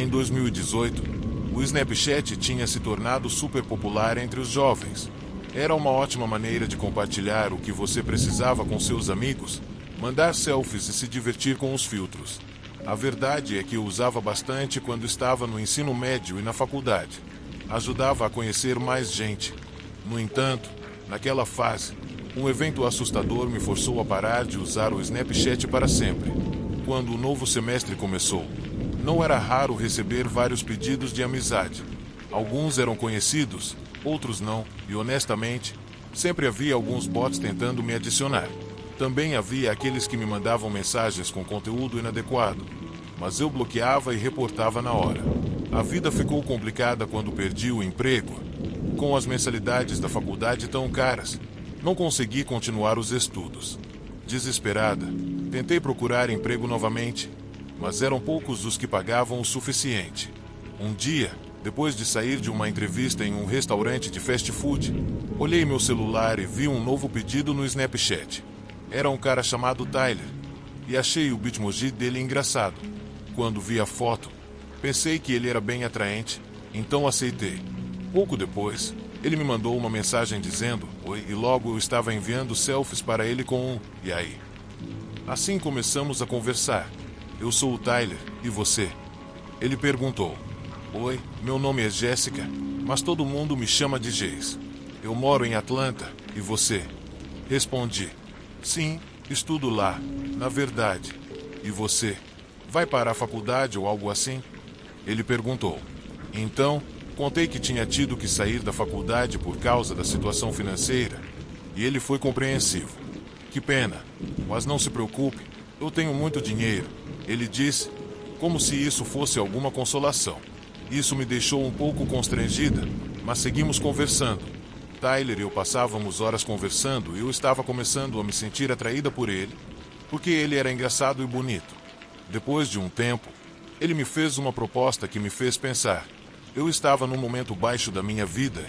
em 2018, o Snapchat tinha se tornado super popular entre os jovens. Era uma ótima maneira de compartilhar o que você precisava com seus amigos, mandar selfies e se divertir com os filtros. A verdade é que eu usava bastante quando estava no ensino médio e na faculdade. Ajudava a conhecer mais gente. No entanto, naquela fase, um evento assustador me forçou a parar de usar o Snapchat para sempre. Quando o novo semestre começou, não era raro receber vários pedidos de amizade. Alguns eram conhecidos, outros não, e honestamente, sempre havia alguns bots tentando me adicionar. Também havia aqueles que me mandavam mensagens com conteúdo inadequado, mas eu bloqueava e reportava na hora. A vida ficou complicada quando perdi o emprego. Com as mensalidades da faculdade tão caras, não consegui continuar os estudos. Desesperada, tentei procurar emprego novamente, mas eram poucos os que pagavam o suficiente. Um dia, depois de sair de uma entrevista em um restaurante de fast food, olhei meu celular e vi um novo pedido no Snapchat. Era um cara chamado Tyler, e achei o Bitmoji dele engraçado. Quando vi a foto, pensei que ele era bem atraente, então aceitei. Pouco depois, ele me mandou uma mensagem dizendo "Oi" e logo eu estava enviando selfies para ele com um "E aí?". Assim começamos a conversar. "Eu sou o Tyler, e você?". Ele perguntou. "Oi, meu nome é Jéssica, mas todo mundo me chama de Geis. Eu moro em Atlanta, e você?". Respondi. "Sim, estudo lá, na verdade. E você? Vai para a faculdade ou algo assim?". Ele perguntou. Então, contei que tinha tido que sair da faculdade por causa da situação financeira, e ele foi compreensivo. "Que pena, mas não se preocupe, eu tenho muito dinheiro", ele disse, como se isso fosse alguma consolação. Isso me deixou um pouco constrangida, mas seguimos conversando. Tyler e eu passávamos horas conversando e eu estava começando a me sentir atraída por ele, porque ele era engraçado e bonito. Depois de um tempo, ele me fez uma proposta que me fez pensar. Eu estava num momento baixo da minha vida.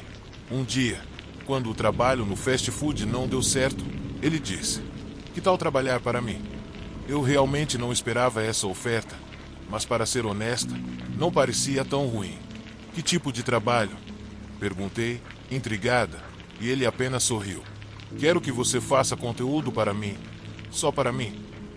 Um dia, quando o trabalho no fast food não deu certo, ele disse: "Que tal trabalhar para mim?". Eu realmente não esperava essa oferta, mas para ser honesta, não parecia tão ruim. "Que tipo de trabalho?", perguntei, intrigada, e ele apenas sorriu. "Quero que você faça conteúdo para mim. Só para mim".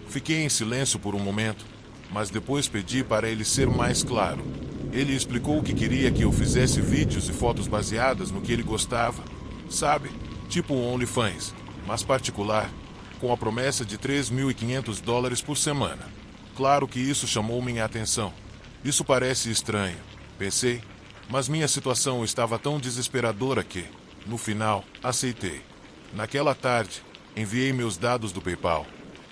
Fiquei em silêncio por um momento, mas depois pedi para ele ser mais claro. Ele explicou que queria que eu fizesse vídeos e fotos baseadas no que ele gostava, sabe? Tipo um OnlyFans, mas particular, com a promessa de $3.500 por semana. Claro que isso chamou minha atenção. Isso parece estranho, pensei, mas minha situação estava tão desesperadora que, no final, aceitei. Naquela tarde, enviei meus dados do PayPal.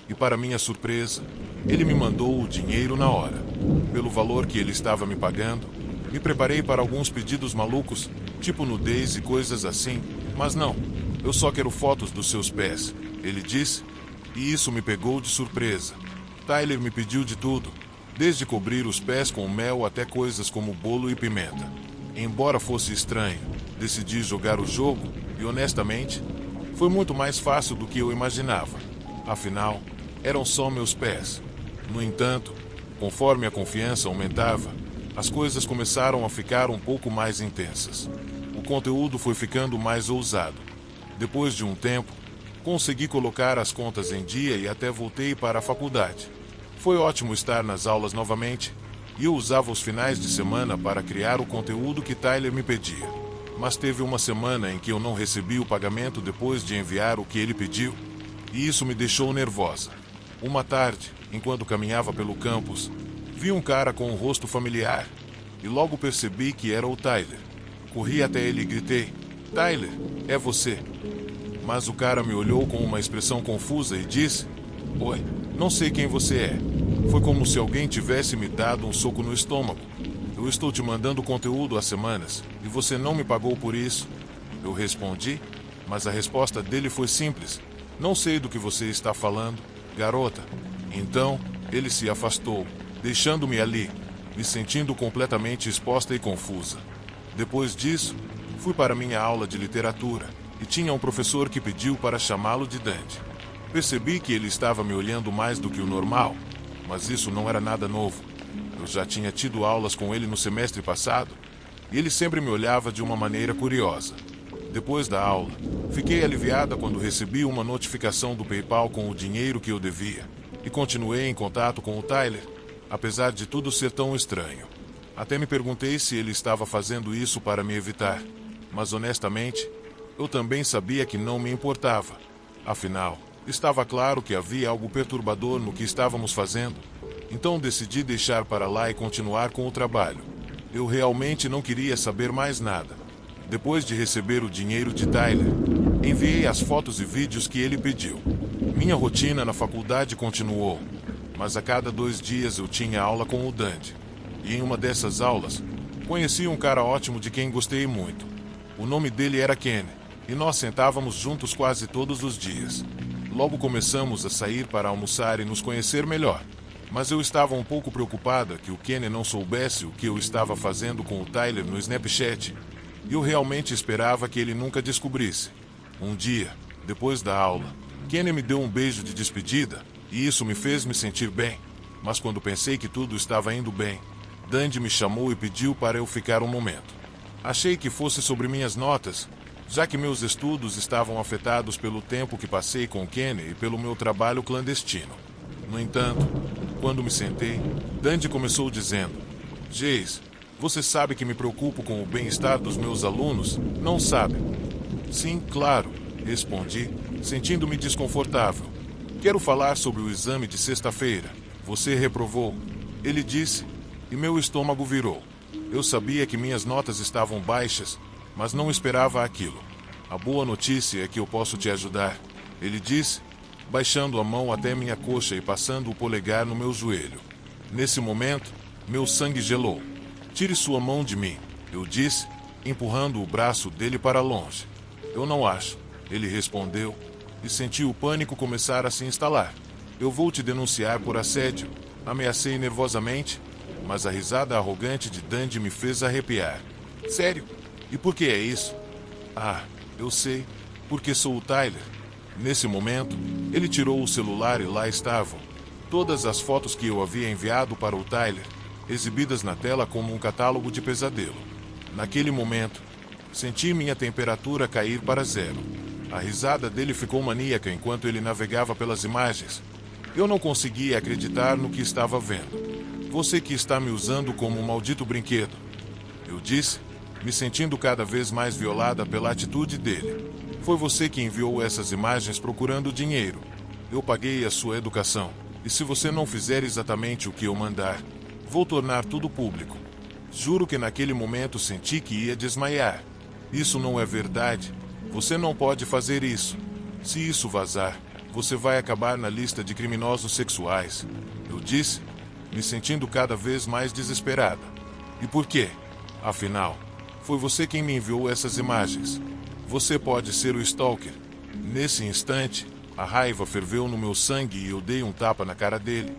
E para minha surpresa, ele me mandou o dinheiro na hora. Pelo valor que ele estava me pagando, me preparei para alguns pedidos malucos, tipo nudez e coisas assim, mas não, eu só quero fotos dos seus pés, ele disse, e isso me pegou de surpresa. Tyler me pediu de tudo, desde cobrir os pés com mel até coisas como bolo e pimenta. Embora fosse estranho, decidi jogar o jogo e, honestamente, foi muito mais fácil do que eu imaginava. Afinal, eram só meus pés. No entanto, conforme a confiança aumentava, as coisas começaram a ficar um pouco mais intensas. O conteúdo foi ficando mais ousado. Depois de um tempo, consegui colocar as contas em dia e até voltei para a faculdade. Foi ótimo estar nas aulas novamente, e eu usava os finais de semana para criar o conteúdo que Tyler me pedia. Mas teve uma semana em que eu não recebi o pagamento depois de enviar o que ele pediu, e isso me deixou nervosa. Uma tarde, enquanto caminhava pelo campus, vi um cara com um rosto familiar, e logo percebi que era o Tyler. Corri até ele e gritei: "Tyler, é você?". Mas o cara me olhou com uma expressão confusa e disse: "Oi, não sei quem você é". Foi como se alguém tivesse me dado um soco no estômago. "Eu estou te mandando conteúdo há semanas, e você não me pagou por isso". Eu respondi, mas a resposta dele foi simples: "Não sei do que você está falando, garota". Então, ele se afastou, deixando-me ali, me sentindo completamente exposta e confusa. Depois disso, fui para minha aula de literatura, e tinha um professor que pediu para chamá-lo de Dandy. Percebi que ele estava me olhando mais do que o normal, mas isso não era nada novo. Eu já tinha tido aulas com ele no semestre passado, e ele sempre me olhava de uma maneira curiosa. Depois da aula, fiquei aliviada quando recebi uma notificação do PayPal com o dinheiro que eu devia, e continuei em contato com o Tyler, apesar de tudo ser tão estranho. Até me perguntei se ele estava fazendo isso para me evitar, mas honestamente, eu também sabia que não me importava. Afinal, estava claro que havia algo perturbador no que estávamos fazendo, então decidi deixar para lá e continuar com o trabalho. Eu realmente não queria saber mais nada. Depois de receber o dinheiro de Tyler, enviei as fotos e vídeos que ele pediu. Minha rotina na faculdade continuou, mas a cada 2 dias eu tinha aula com o Dandy. E em uma dessas aulas, conheci um cara ótimo de quem gostei muito. O nome dele era Kenny, e nós sentávamos juntos quase todos os dias. Logo começamos a sair para almoçar e nos conhecer melhor. Mas eu estava um pouco preocupada que o Kenny não soubesse o que eu estava fazendo com o Tyler no Snapchat. E eu realmente esperava que ele nunca descobrisse. Um dia, depois da aula, Kenny me deu um beijo de despedida, e isso me fez me sentir bem. Mas quando pensei que tudo estava indo bem, Dandy me chamou e pediu para eu ficar um momento. Achei que fosse sobre minhas notas, já que meus estudos estavam afetados pelo tempo que passei com Kenny e pelo meu trabalho clandestino. No entanto, quando me sentei, Dandy começou dizendo: Jace, você sabe que me preocupo com o bem-estar dos meus alunos, não sabe? Sim, claro, respondi, sentindo-me desconfortável. Quero falar sobre o exame de sexta-feira. Você reprovou, ele disse, e meu estômago virou. Eu sabia que minhas notas estavam baixas, mas não esperava aquilo. A boa notícia é que eu posso te ajudar, ele disse, baixando a mão até minha coxa e passando o polegar no meu joelho. Nesse momento, meu sangue gelou. Tire sua mão de mim, eu disse, empurrando o braço dele para longe. Eu não acho, ele respondeu, e senti o pânico começar a se instalar. Eu vou te denunciar por assédio, ameacei nervosamente, mas a risada arrogante de Dandy me fez arrepiar. Sério? E por que é isso? Ah, eu sei, porque sou o Tyler. Nesse momento, ele tirou o celular e lá estavam todas as fotos que eu havia enviado para o Tyler, exibidas na tela como um catálogo de pesadelo. Naquele momento, senti minha temperatura cair para 0. A risada dele ficou maníaca enquanto ele navegava pelas imagens. Eu não conseguia acreditar no que estava vendo. Você que está me usando como um maldito brinquedo, eu disse, me sentindo cada vez mais violada pela atitude dele. Foi você que enviou essas imagens procurando dinheiro. Eu paguei a sua educação, e se você não fizer exatamente o que eu mandar, vou tornar tudo público. Juro que naquele momento senti que ia desmaiar. Isso não é verdade. Você não pode fazer isso. Se isso vazar, você vai acabar na lista de criminosos sexuais, eu disse, me sentindo cada vez mais desesperada. E por quê? Afinal, foi você quem me enviou essas imagens. Você pode ser o stalker. Nesse instante, a raiva ferveu no meu sangue e eu dei um tapa na cara dele,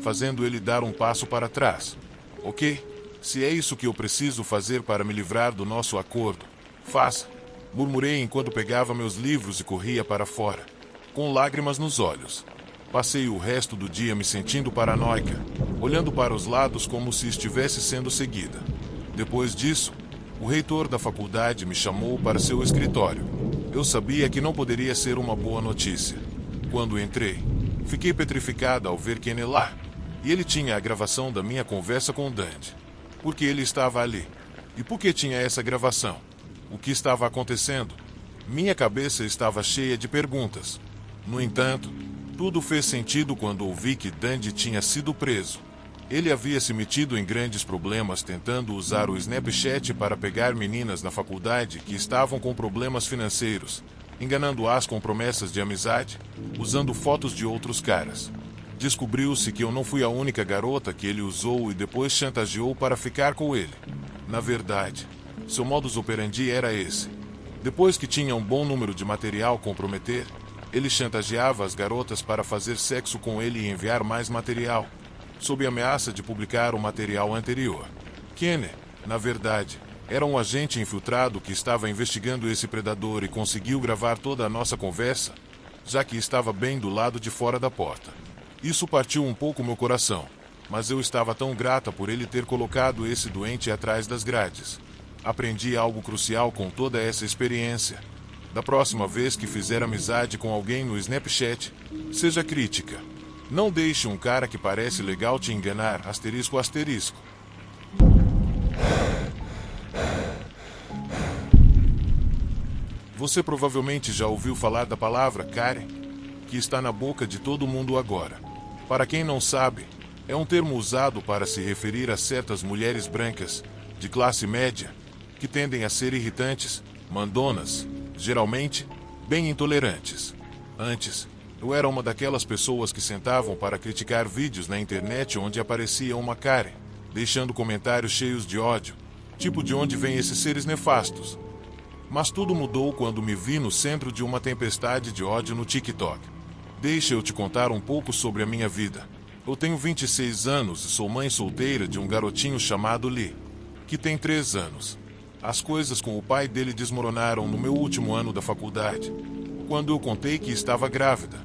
fazendo ele dar um passo para trás. Ok? Se é isso que eu preciso fazer para me livrar do nosso acordo, faça. Murmurei enquanto pegava meus livros e corria para fora, com lágrimas nos olhos. Passei o resto do dia me sentindo paranoica, olhando para os lados como se estivesse sendo seguida. Depois disso, o reitor da faculdade me chamou para seu escritório. Eu sabia que não poderia ser uma boa notícia. Quando entrei, fiquei petrificada ao ver Kenny lá, e ele tinha a gravação da minha conversa com Dandy. Por que ele estava ali? E por que tinha essa gravação? O que estava acontecendo? Minha cabeça estava cheia de perguntas. No entanto, tudo fez sentido quando ouvi que Dandy tinha sido preso. Ele havia se metido em grandes problemas tentando usar o Snapchat para pegar meninas na faculdade que estavam com problemas financeiros, enganando-as com promessas de amizade, usando fotos de outros caras. Descobriu-se que eu não fui a única garota que ele usou e depois chantageou para ficar com ele. Na verdade, seu modus operandi era esse. Depois que tinha um bom número de material a comprometer, ele chantageava as garotas para fazer sexo com ele e enviar mais material, sob ameaça de publicar o material anterior. Kenny, na verdade, era um agente infiltrado que estava investigando esse predador e conseguiu gravar toda a nossa conversa, já que estava bem do lado de fora da porta. Isso partiu um pouco meu coração, mas eu estava tão grata por ele ter colocado esse doente atrás das grades. Aprendi algo crucial com toda essa experiência. Da próxima vez que fizer amizade com alguém no Snapchat, seja crítica. Não deixe um cara que parece legal te enganar, asterisco, asterisco. Você provavelmente já ouviu falar da palavra Karen, que está na boca de todo mundo agora. Para quem não sabe, é um termo usado para se referir a certas mulheres brancas, de classe média, que tendem a ser irritantes, mandonas, geralmente, bem intolerantes. Antes, eu era uma daquelas pessoas que sentavam para criticar vídeos na internet onde aparecia uma Karen, deixando comentários cheios de ódio, tipo de onde vêm esses seres nefastos. Mas tudo mudou quando me vi no centro de uma tempestade de ódio no TikTok. Deixa eu te contar um pouco sobre a minha vida. Eu tenho 26 anos e sou mãe solteira de um garotinho chamado Lee, que tem 3 anos. As coisas com o pai dele desmoronaram no meu último ano da faculdade, quando eu contei que estava grávida.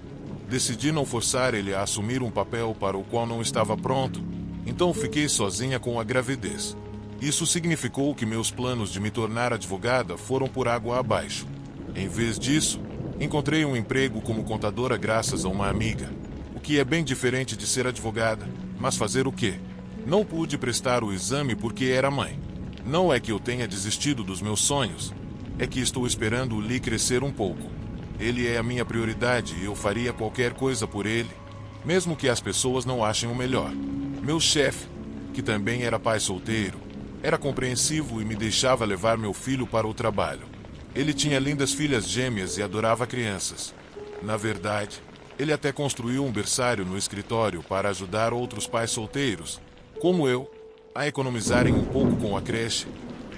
Decidi não forçar ele a assumir um papel para o qual não estava pronto, então fiquei sozinha com a gravidez. Isso significou que meus planos de me tornar advogada foram por água abaixo. Em vez disso, encontrei um emprego como contadora graças a uma amiga, o que é bem diferente de ser advogada, mas fazer o quê? Não pude prestar o exame porque era mãe. Não é que eu tenha desistido dos meus sonhos, é que estou esperando o Lee crescer um pouco. Ele é a minha prioridade e eu faria qualquer coisa por ele, mesmo que as pessoas não achem o melhor. Meu chefe, que também era pai solteiro, era compreensivo e me deixava levar meu filho para o trabalho. Ele tinha lindas filhas gêmeas e adorava crianças. Na verdade, ele até construiu um berçário no escritório para ajudar outros pais solteiros, como eu, a economizarem um pouco com a creche,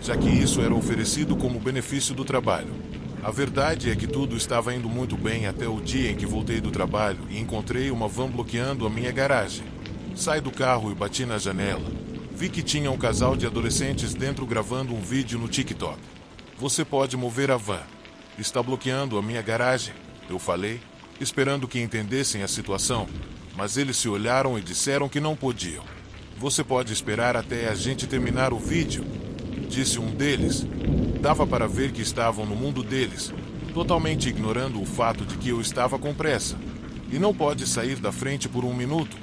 já que isso era oferecido como benefício do trabalho. A verdade é que tudo estava indo muito bem até o dia em que voltei do trabalho e encontrei uma van bloqueando a minha garagem. Saí do carro e bati na janela. Vi que tinha um casal de adolescentes dentro gravando um vídeo no TikTok. Você pode mover a van. Está bloqueando a minha garagem, eu falei, esperando que entendessem a situação, mas eles se olharam e disseram que não podiam. Você pode esperar até a gente terminar o vídeo, disse um deles. Dava para ver que estavam no mundo deles, totalmente ignorando o fato de que eu estava com pressa. E não pode sair da frente por 1 minuto.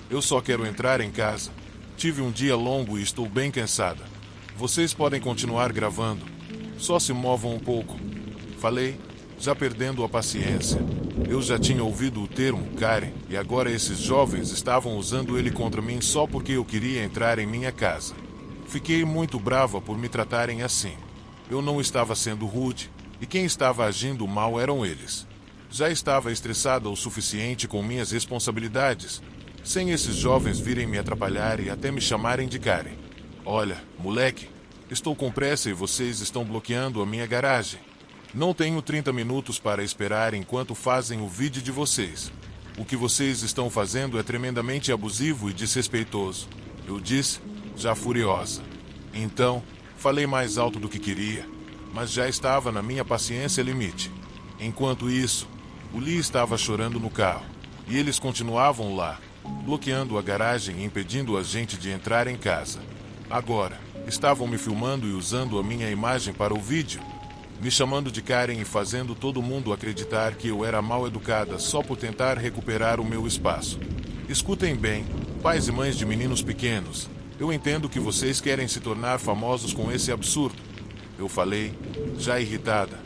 Eu só quero entrar em casa. Tive um dia longo e estou bem cansada. Vocês podem continuar gravando. Só se movam um pouco. Falei, já perdendo a paciência. Eu já tinha ouvido o termo Karen e agora esses jovens estavam usando ele contra mim só porque eu queria entrar em minha casa. Fiquei muito brava por me tratarem assim. Eu não estava sendo rude, e quem estava agindo mal eram eles. Já estava estressada o suficiente com minhas responsabilidades, sem esses jovens virem me atrapalhar e até me chamarem de Karen. Olha, moleque, estou com pressa e vocês estão bloqueando a minha garagem. Não tenho 30 minutos para esperar enquanto fazem o vídeo de vocês. O que vocês estão fazendo é tremendamente abusivo e desrespeitoso, eu disse, já furiosa. Então, falei mais alto do que queria, mas já estava na minha paciência limite. Enquanto isso, o Lee estava chorando no carro, e eles continuavam lá, bloqueando a garagem e impedindo a gente de entrar em casa. Agora, estavam me filmando e usando a minha imagem para o vídeo, me chamando de Karen e fazendo todo mundo acreditar que eu era mal educada só por tentar recuperar o meu espaço. Escutem bem, pais e mães de meninos pequenos, eu entendo que vocês querem se tornar famosos com esse absurdo. Eu falei, já irritada.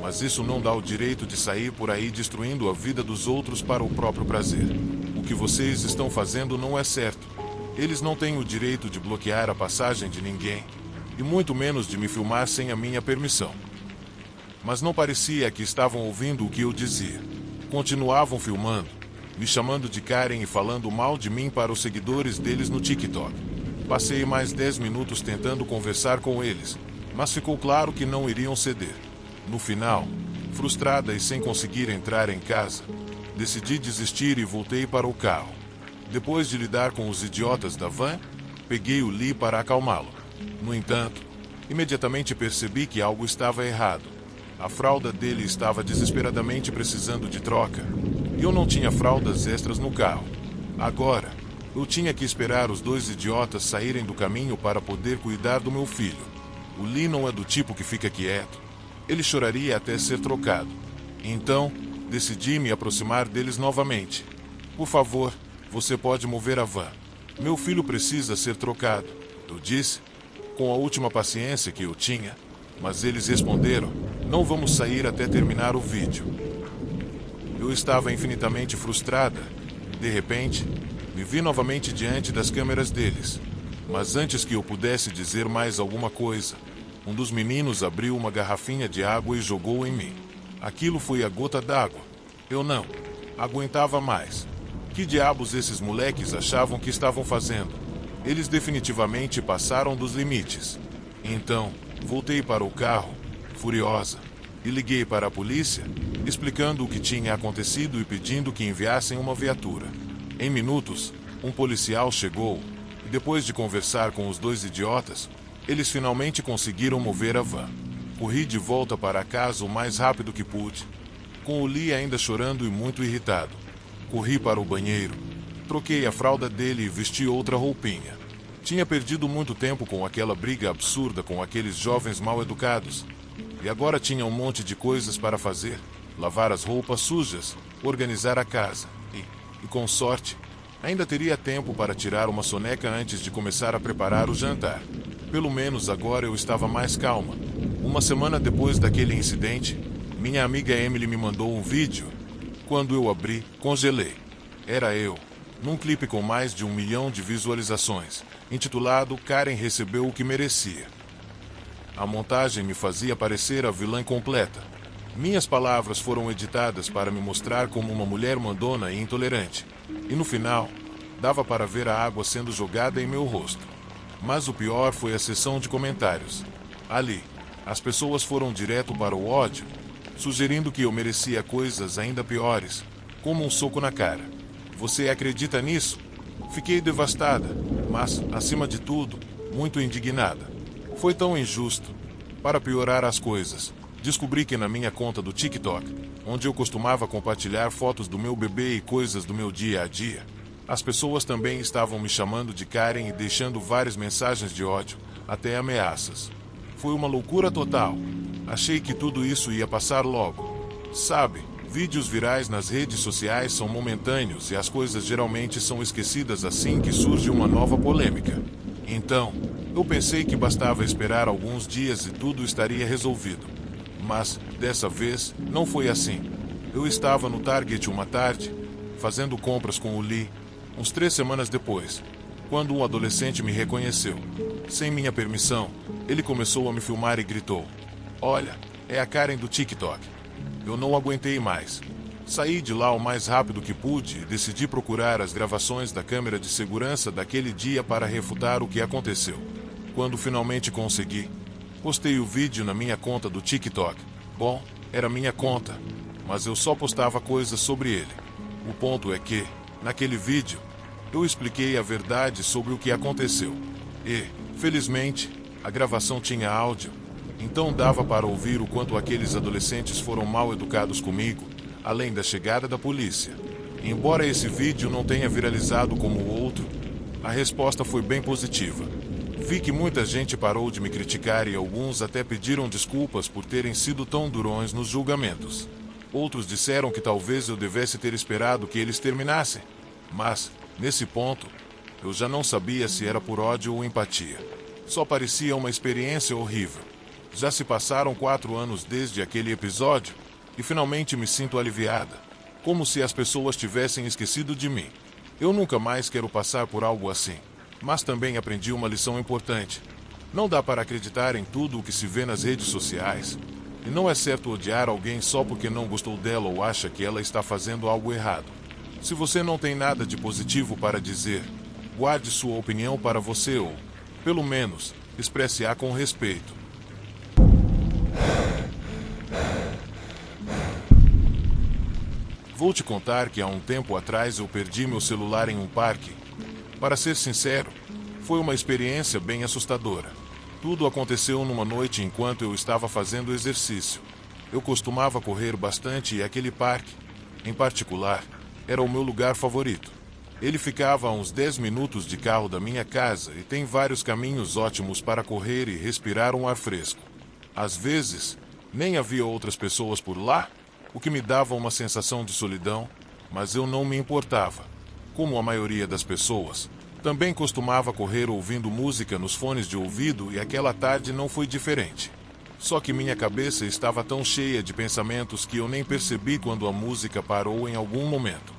Mas isso não dá o direito de sair por aí destruindo a vida dos outros para o próprio prazer. O que vocês estão fazendo não é certo. Eles não têm o direito de bloquear a passagem de ninguém, e muito menos de me filmar sem a minha permissão. Mas não parecia que estavam ouvindo o que eu dizia. Continuavam filmando, me chamando de Karen e falando mal de mim para os seguidores deles no TikTok. Passei mais 10 minutos tentando conversar com eles, mas ficou claro que não iriam ceder. No final, frustrada e sem conseguir entrar em casa, decidi desistir e voltei para o carro. Depois de lidar com os idiotas da van, peguei o Lee para acalmá-lo. No entanto, imediatamente percebi que algo estava errado. A fralda dele estava desesperadamente precisando de troca, e eu não tinha fraldas extras no carro. Agora, Eu tinha que esperar os dois idiotas saírem do caminho para poder cuidar do meu filho. O Lee não é do tipo que fica quieto. Ele choraria até ser trocado. Então, decidi me aproximar deles novamente. Por favor, você pode mover a van. Meu filho precisa ser trocado, eu disse, com a última paciência que eu tinha. Mas eles responderam, não vamos sair até terminar o vídeo. Eu estava infinitamente frustrada. De repente, me vi novamente diante das câmeras deles. Mas antes que eu pudesse dizer mais alguma coisa, um dos meninos abriu uma garrafinha de água e jogou em mim. Aquilo foi a gota d'água. Eu não aguentava mais. Que diabos esses moleques achavam que estavam fazendo? Eles definitivamente passaram dos limites. Então, voltei para o carro, furiosa, e liguei para a polícia, explicando o que tinha acontecido e pedindo que enviassem uma viatura. Em minutos, um policial chegou, e depois de conversar com os dois idiotas, eles finalmente conseguiram mover a van. Corri de volta para casa o mais rápido que pude, com o Lee ainda chorando e muito irritado. Corri para o banheiro, troquei a fralda dele e vesti outra roupinha. Tinha perdido muito tempo com aquela briga absurda com aqueles jovens mal educados. E agora tinha um monte de coisas para fazer. Lavar as roupas sujas, organizar a casa. E com sorte, ainda teria tempo para tirar uma soneca antes de começar a preparar o jantar. Pelo menos agora eu estava mais calma. Uma semana depois daquele incidente, minha amiga Emily me mandou um vídeo. Quando eu abri, congelei. Era eu, num clipe com mais de 1 milhão de visualizações, intitulado Karen recebeu o que merecia. A montagem me fazia parecer a vilã completa. Minhas palavras foram editadas para me mostrar como uma mulher mandona e intolerante. E no final, dava para ver a água sendo jogada em meu rosto. Mas o pior foi a seção de comentários. Ali, as pessoas foram direto para o ódio, sugerindo que eu merecia coisas ainda piores, como um soco na cara. Você acredita nisso? Fiquei devastada, mas, acima de tudo, muito indignada. Foi tão injusto. Para piorar as coisas, descobri que na minha conta do TikTok, onde eu costumava compartilhar fotos do meu bebê e coisas do meu dia a dia, as pessoas também estavam me chamando de Karen e deixando várias mensagens de ódio, até ameaças. Foi uma loucura total. Achei que tudo isso ia passar logo. Sabe, vídeos virais nas redes sociais são momentâneos e as coisas geralmente são esquecidas assim que surge uma nova polêmica. Então, eu pensei que bastava esperar alguns dias e tudo estaria resolvido. Mas, dessa vez, não foi assim. Eu estava no Target uma tarde, fazendo compras com o Lee, uns 3 semanas depois, quando um adolescente me reconheceu. Sem minha permissão, ele começou a me filmar e gritou: "Olha, é a Karen do TikTok." Eu não aguentei mais. Saí de lá o mais rápido que pude e decidi procurar as gravações da câmera de segurança daquele dia para refutar o que aconteceu. Quando finalmente consegui, postei o vídeo na minha conta do TikTok. Bom, era minha conta, mas eu só postava coisas sobre ele. O ponto é que, naquele vídeo, eu expliquei a verdade sobre o que aconteceu. E, felizmente, a gravação tinha áudio, então dava para ouvir o quanto aqueles adolescentes foram mal educados comigo, além da chegada da polícia. Embora esse vídeo não tenha viralizado como o outro, a resposta foi bem positiva. Vi que muita gente parou de me criticar e alguns até pediram desculpas por terem sido tão durões nos julgamentos. Outros disseram que talvez eu devesse ter esperado que eles terminassem. Mas, nesse ponto, eu já não sabia se era por ódio ou empatia. Só parecia uma experiência horrível. Já se passaram 4 anos desde aquele episódio e finalmente me sinto aliviada, como se as pessoas tivessem esquecido de mim. Eu nunca mais quero passar por algo assim. Mas também aprendi uma lição importante. Não dá para acreditar em tudo o que se vê nas redes sociais. E não é certo odiar alguém só porque não gostou dela ou acha que ela está fazendo algo errado. Se você não tem nada de positivo para dizer, guarde sua opinião para você ou, pelo menos, expresse-a com respeito. Vou te contar que há um tempo atrás eu perdi meu celular em um parque. Para ser sincero, foi uma experiência bem assustadora. Tudo aconteceu numa noite enquanto eu estava fazendo exercício. Eu costumava correr bastante e aquele parque, em particular, era o meu lugar favorito. Ele ficava a uns 10 minutos de carro da minha casa e tem vários caminhos ótimos para correr e respirar um ar fresco. Às vezes, nem havia outras pessoas por lá, o que me dava uma sensação de solidão, mas eu não me importava. Como a maioria das pessoas, também costumava correr ouvindo música nos fones de ouvido e aquela tarde não foi diferente. Só que minha cabeça estava tão cheia de pensamentos que eu nem percebi quando a música parou em algum momento.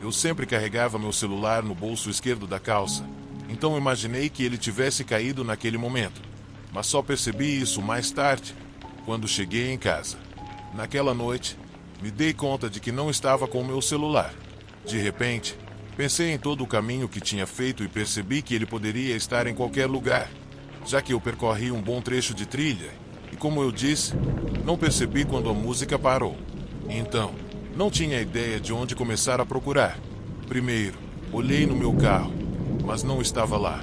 Eu sempre carregava meu celular no bolso esquerdo da calça, então imaginei que ele tivesse caído naquele momento. Mas só percebi isso mais tarde, quando cheguei em casa. Naquela noite, me dei conta de que não estava com meu celular. De repente, pensei em todo o caminho que tinha feito e percebi que ele poderia estar em qualquer lugar, já que eu percorri um bom trecho de trilha, e como eu disse, não percebi quando a música parou. Então, não tinha ideia de onde começar a procurar. Primeiro, olhei no meu carro, mas não estava lá.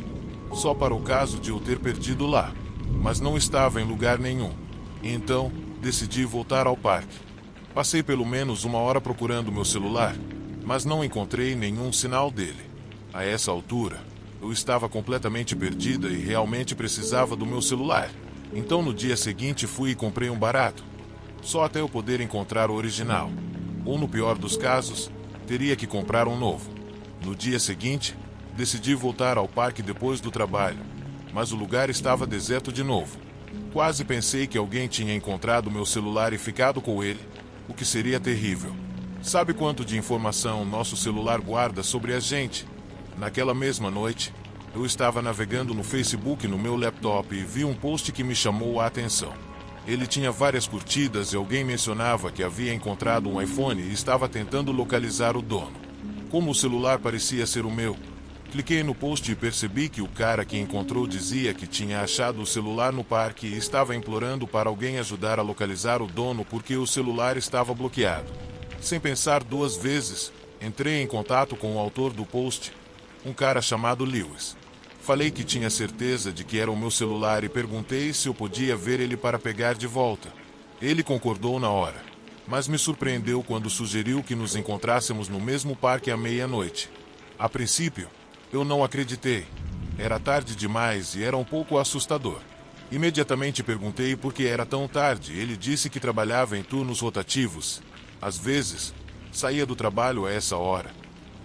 Só para o caso de eu ter perdido lá, mas não estava em lugar nenhum. Então, decidi voltar ao parque. Passei pelo menos 1 hora procurando meu celular, mas não encontrei nenhum sinal dele. A essa altura, eu estava completamente perdida e realmente precisava do meu celular. Então no dia seguinte fui e comprei um barato, só até eu poder encontrar o original. Ou no pior dos casos, teria que comprar um novo. No dia seguinte, decidi voltar ao parque depois do trabalho, mas o lugar estava deserto de novo. Quase pensei que alguém tinha encontrado meu celular e ficado com ele, o que seria terrível. Sabe quanto de informação nosso celular guarda sobre a gente? Naquela mesma noite, eu estava navegando no Facebook no meu laptop e vi um post que me chamou a atenção. Ele tinha várias curtidas e alguém mencionava que havia encontrado um iPhone e estava tentando localizar o dono. Como o celular parecia ser o meu, cliquei no post e percebi que o cara que encontrou dizia que tinha achado o celular no parque e estava implorando para alguém ajudar a localizar o dono porque o celular estava bloqueado. Sem pensar 2 vezes, entrei em contato com o autor do post, um cara chamado Lewis. Falei que tinha certeza de que era o meu celular e perguntei se eu podia ver ele para pegar de volta. Ele concordou na hora, mas me surpreendeu quando sugeriu que nos encontrássemos no mesmo parque à meia-noite. A princípio, eu não acreditei. Era tarde demais e era um pouco assustador. Imediatamente perguntei por que era tão tarde. Ele disse que trabalhava em turnos rotativos. Às vezes, saía do trabalho a essa hora,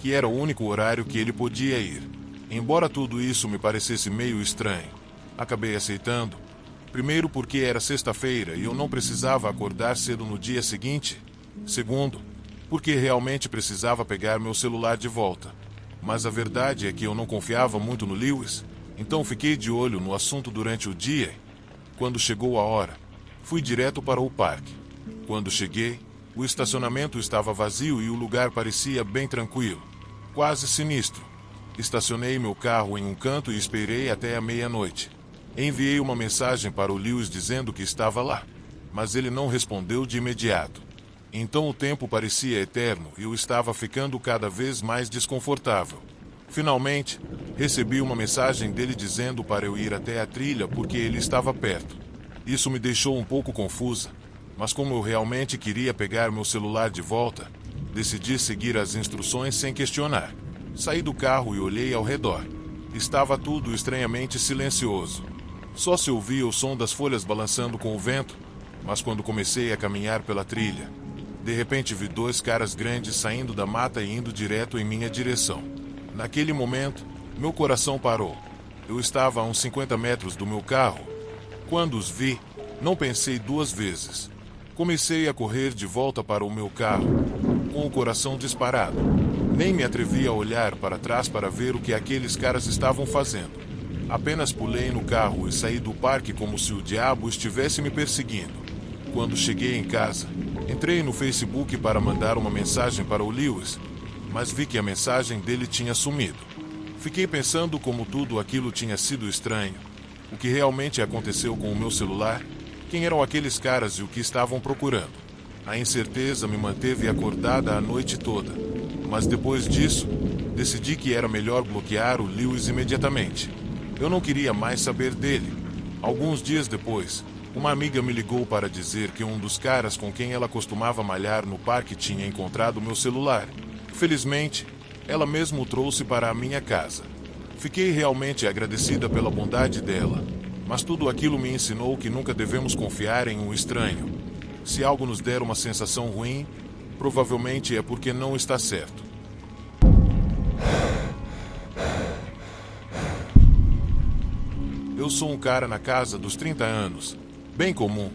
que era o único horário que ele podia ir. Embora tudo isso me parecesse meio estranho, acabei aceitando. Primeiro porque era sexta-feira e eu não precisava acordar cedo no dia seguinte. Segundo, porque realmente precisava pegar meu celular de volta. Mas a verdade é que eu não confiava muito no Lewis, então fiquei de olho no assunto durante o dia. Quando chegou a hora, fui direto para o parque. Quando cheguei, o estacionamento estava vazio e o lugar parecia bem tranquilo, quase sinistro. Estacionei meu carro em um canto e esperei até a meia-noite. Enviei uma mensagem para o Lewis dizendo que estava lá, mas ele não respondeu de imediato. Então o tempo parecia eterno e eu estava ficando cada vez mais desconfortável. Finalmente, recebi uma mensagem dele dizendo para eu ir até a trilha porque ele estava perto. Isso me deixou um pouco confusa, mas como eu realmente queria pegar meu celular de volta, decidi seguir as instruções sem questionar. Saí do carro e olhei ao redor. Estava tudo estranhamente silencioso. Só se ouvia o som das folhas balançando com o vento, mas quando comecei a caminhar pela trilha, de repente vi 2 caras grandes saindo da mata e indo direto em minha direção. Naquele momento, meu coração parou. Eu estava a uns 50 metros do meu carro. Quando os vi, não pensei 2 vezes. Comecei a correr de volta para o meu carro, com o coração disparado. Nem me atrevi a olhar para trás para ver o que aqueles caras estavam fazendo. Apenas pulei no carro e saí do parque como se o diabo estivesse me perseguindo. Quando cheguei em casa, entrei no Facebook para mandar uma mensagem para o Lewis, mas vi que a mensagem dele tinha sumido. Fiquei pensando como tudo aquilo tinha sido estranho. O que realmente aconteceu com o meu celular? Quem eram aqueles caras e o que estavam procurando? A incerteza me manteve acordada a noite toda. Mas depois disso, decidi que era melhor bloquear o Lewis imediatamente. Eu não queria mais saber dele. Alguns dias depois, uma amiga me ligou para dizer que um dos caras com quem ela costumava malhar no parque tinha encontrado meu celular. Felizmente, Ela mesmo o trouxe para a minha casa. Fiquei realmente agradecida pela bondade dela, mas tudo aquilo me ensinou que nunca devemos confiar em um estranho. Se algo nos der uma sensação ruim, provavelmente é porque não está certo. Eu sou um cara na casa dos 30 anos, bem comum,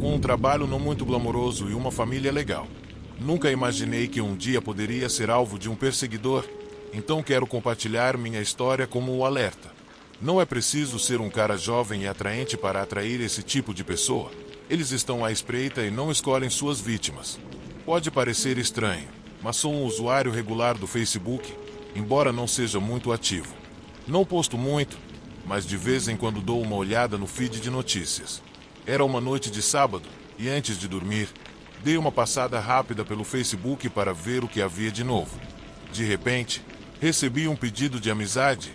com um trabalho não muito glamouroso e uma família legal. Nunca imaginei que um dia poderia ser alvo de um perseguidor, então quero compartilhar minha história como um alerta. Não é preciso ser um cara jovem e atraente para atrair esse tipo de pessoa. Eles estão à espreita e não escolhem suas vítimas. Pode parecer estranho, mas sou um usuário regular do Facebook, embora não seja muito ativo. Não posto muito, mas de vez em quando dou uma olhada no feed de notícias. Era uma noite de sábado, e antes de dormir, dei uma passada rápida pelo Facebook para ver o que havia de novo. De repente, recebi um pedido de amizade.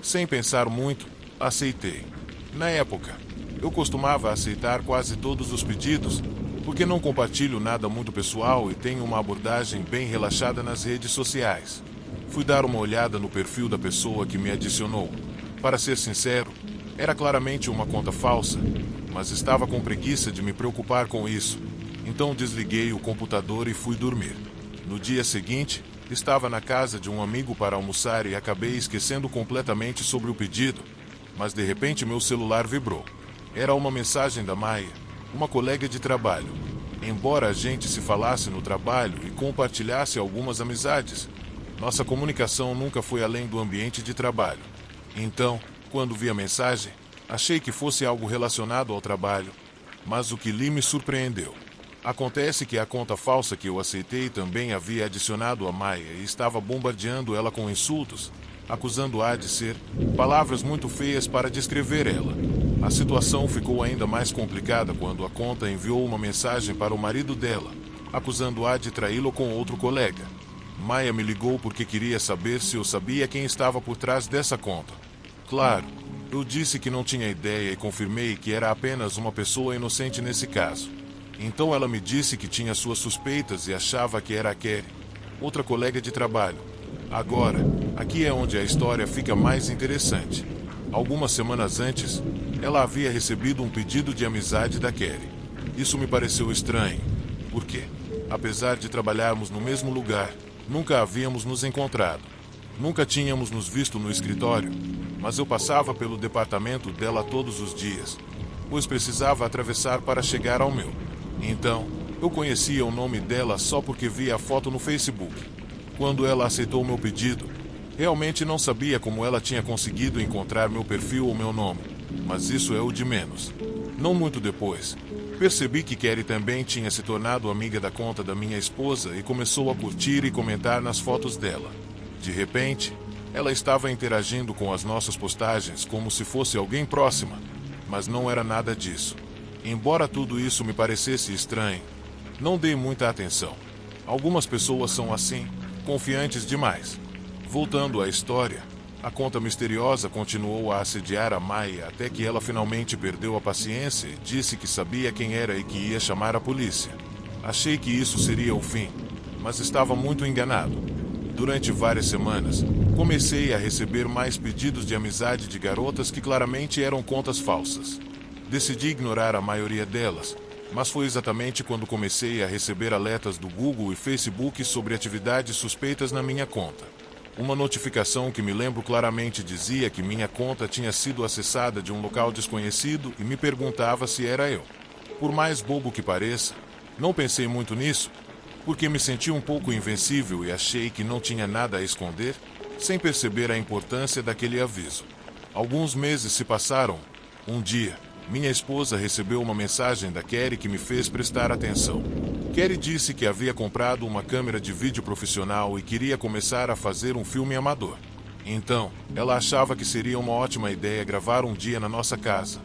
Sem pensar muito, aceitei. Na época, eu costumava aceitar quase todos os pedidos, porque não compartilho nada muito pessoal e tenho uma abordagem bem relaxada nas redes sociais. Fui dar uma olhada no perfil da pessoa que me adicionou. Para ser sincero, era claramente uma conta falsa, mas estava com preguiça de me preocupar com isso. Então desliguei o computador e fui dormir. No dia seguinte, estava na casa de um amigo para almoçar e acabei esquecendo completamente sobre o pedido, mas de repente meu celular vibrou. Era uma mensagem da Maia, uma colega de trabalho. Embora a gente se falasse no trabalho e compartilhasse algumas amizades, nossa comunicação nunca foi além do ambiente de trabalho. Então, quando vi a mensagem, achei que fosse algo relacionado ao trabalho, mas o que li me surpreendeu. Acontece que a conta falsa que eu aceitei também havia adicionado a Maia e estava bombardeando ela com insultos, acusando-a de ser palavras muito feias para descrever ela. A situação ficou ainda mais complicada quando a conta enviou uma mensagem para o marido dela, acusando-a de traí-lo com outro colega. Maia me ligou porque queria saber se eu sabia quem estava por trás dessa conta. Claro, eu disse que não tinha ideia e confirmei que era apenas uma pessoa inocente nesse caso. Então ela me disse que tinha suas suspeitas e achava que era a Kerry, outra colega de trabalho. Agora, aqui é onde a história fica mais interessante. Algumas semanas antes, ela havia recebido um pedido de amizade da Kerry. Isso me pareceu estranho, porque, apesar de trabalharmos no mesmo lugar, nunca havíamos nos encontrado. Nunca tínhamos nos visto no escritório, mas eu passava pelo departamento dela todos os dias, pois precisava atravessar para chegar ao meu. Então, eu conhecia o nome dela só porque via a foto no Facebook. Quando ela aceitou meu pedido, realmente não sabia como ela tinha conseguido encontrar meu perfil ou meu nome, mas isso é o de menos. Não muito depois, percebi que Kerry também tinha se tornado amiga da conta da minha esposa e começou a curtir e comentar nas fotos dela. De repente, ela estava interagindo com as nossas postagens como se fosse alguém próxima, mas não era nada disso. Embora tudo isso me parecesse estranho, não dei muita atenção. Algumas pessoas são assim, confiantes demais. Voltando à história, a conta misteriosa continuou a assediar a Maia até que ela finalmente perdeu a paciência e disse que sabia quem era e que ia chamar a polícia. Achei que isso seria o fim, mas estava muito enganado. Durante várias semanas, comecei a receber mais pedidos de amizade de garotas que claramente eram contas falsas. Decidi ignorar a maioria delas, mas foi exatamente quando comecei a receber alertas do Google e Facebook sobre atividades suspeitas na minha conta. Uma notificação que me lembro claramente dizia que minha conta tinha sido acessada de um local desconhecido e me perguntava se era eu. Por mais bobo que pareça, não pensei muito nisso, porque me senti um pouco invencível e achei que não tinha nada a esconder, sem perceber a importância daquele aviso. Alguns meses se passaram. Um dia, minha esposa recebeu uma mensagem da Kerry que me fez prestar atenção. Kerry disse que havia comprado uma câmera de vídeo profissional e queria começar a fazer um filme amador. Então, ela achava que seria uma ótima ideia gravar um dia na nossa casa.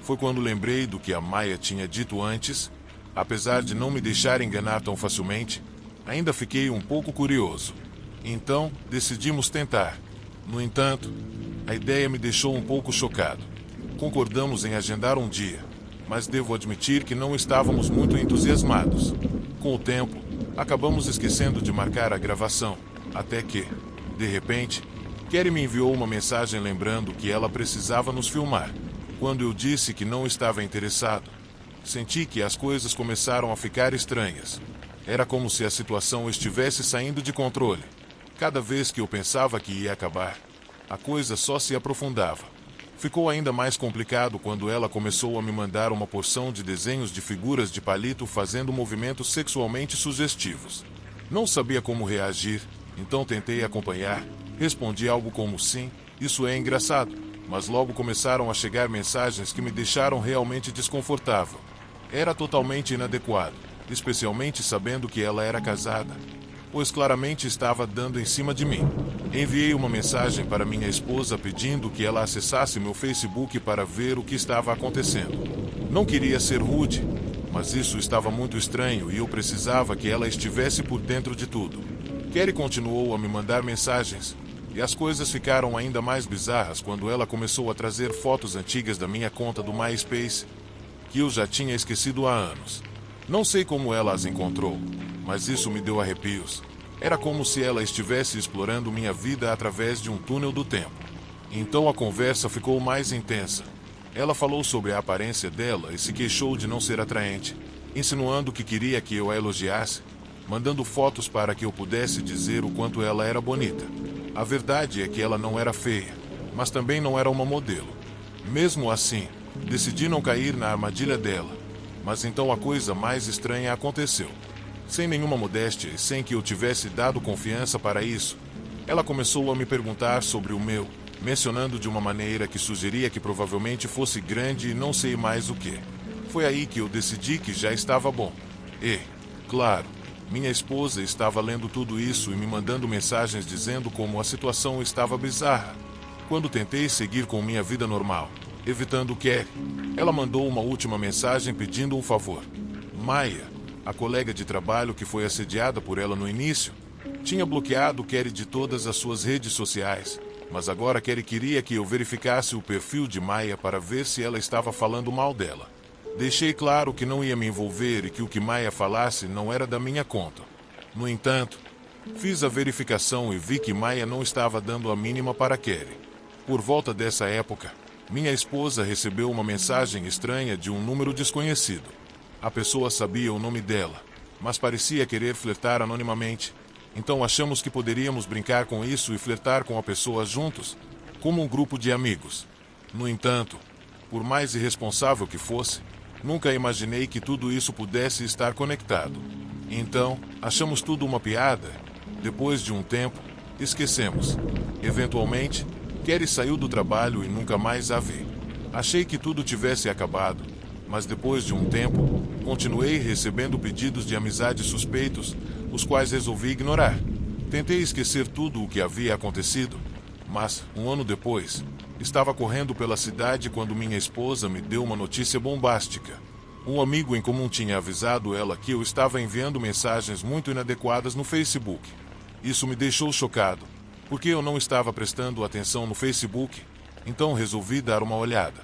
Foi quando lembrei do que a Maia tinha dito antes. Apesar de não me deixar enganar tão facilmente, ainda fiquei um pouco curioso. Então, decidimos tentar. No entanto, a ideia me deixou um pouco chocado. Concordamos em agendar um dia, mas devo admitir que não estávamos muito entusiasmados. Com o tempo, acabamos esquecendo de marcar a gravação, até que, De repente, Kerry me enviou uma mensagem lembrando que ela precisava nos filmar. Quando eu disse que não estava interessado, senti que as coisas começaram a ficar estranhas. Era como se a situação estivesse saindo de controle. Cada vez que eu pensava que ia acabar, a coisa só se aprofundava. Ficou ainda mais complicado quando ela começou a me mandar uma porção de desenhos de figuras de palito fazendo movimentos sexualmente sugestivos. Não sabia como reagir, então tentei acompanhar. Respondi algo como sim, isso é engraçado, mas logo começaram a chegar mensagens que me deixaram realmente desconfortável. Era totalmente inadequado, especialmente sabendo que ela era casada, pois claramente estava dando em cima de mim. Enviei uma mensagem para minha esposa pedindo que ela acessasse meu Facebook para ver o que estava acontecendo. Não queria ser rude, mas isso estava muito estranho e eu precisava que ela estivesse por dentro de tudo. Kerry continuou a me mandar mensagens, e as coisas ficaram ainda mais bizarras quando ela começou a trazer fotos antigas da minha conta do MySpace, que eu já tinha esquecido há anos. Não sei como ela as encontrou, mas isso me deu arrepios. Era como se ela estivesse explorando minha vida através de um túnel do tempo. Então a conversa ficou mais intensa. Ela falou sobre a aparência dela e se queixou de não ser atraente, insinuando que queria que eu a elogiasse, mandando fotos para que eu pudesse dizer o quanto ela era bonita. A verdade é que ela não era feia, mas também não era uma modelo. Mesmo assim, decidi não cair na armadilha dela. Mas então a coisa mais estranha aconteceu. Sem nenhuma modéstia e sem que eu tivesse dado confiança para isso, ela começou a me perguntar sobre o meu, mencionando de uma maneira que sugeria que provavelmente fosse grande e não sei mais o que. Foi aí que eu decidi que já estava bom. E, claro, minha esposa estava lendo tudo isso e me mandando mensagens dizendo como a situação estava bizarra. Quando tentei seguir com minha vida normal, evitando Kerry, ela mandou uma última mensagem pedindo um favor. Maya, a colega de trabalho que foi assediada por ela no início, tinha bloqueado Kerry de todas as suas redes sociais, mas agora Kerry queria que eu verificasse o perfil de Maya para ver se ela estava falando mal dela. Deixei claro que não ia me envolver e que o que Maya falasse não era da minha conta. No entanto, fiz a verificação e vi que Maya não estava dando a mínima para Kerry. Por volta dessa época, minha esposa recebeu uma mensagem estranha de um número desconhecido. A pessoa sabia o nome dela, mas parecia querer flertar anonimamente. Então achamos que poderíamos brincar com isso e flertar com a pessoa juntos, como um grupo de amigos. No entanto, por mais irresponsável que fosse, nunca imaginei que tudo isso pudesse estar conectado. Então, achamos tudo uma piada. Depois de um tempo, esquecemos. Eventualmente, Kerry saiu do trabalho e nunca mais a vi. Achei que tudo tivesse acabado, mas depois de um tempo, continuei recebendo pedidos de amizade suspeitos, os quais resolvi ignorar. Tentei esquecer tudo o que havia acontecido, mas, um ano depois, estava correndo pela cidade quando minha esposa me deu uma notícia bombástica. Um amigo em comum tinha avisado ela que eu estava enviando mensagens muito inadequadas no Facebook. Isso me deixou chocado, porque eu não estava prestando atenção no Facebook, então resolvi dar uma olhada.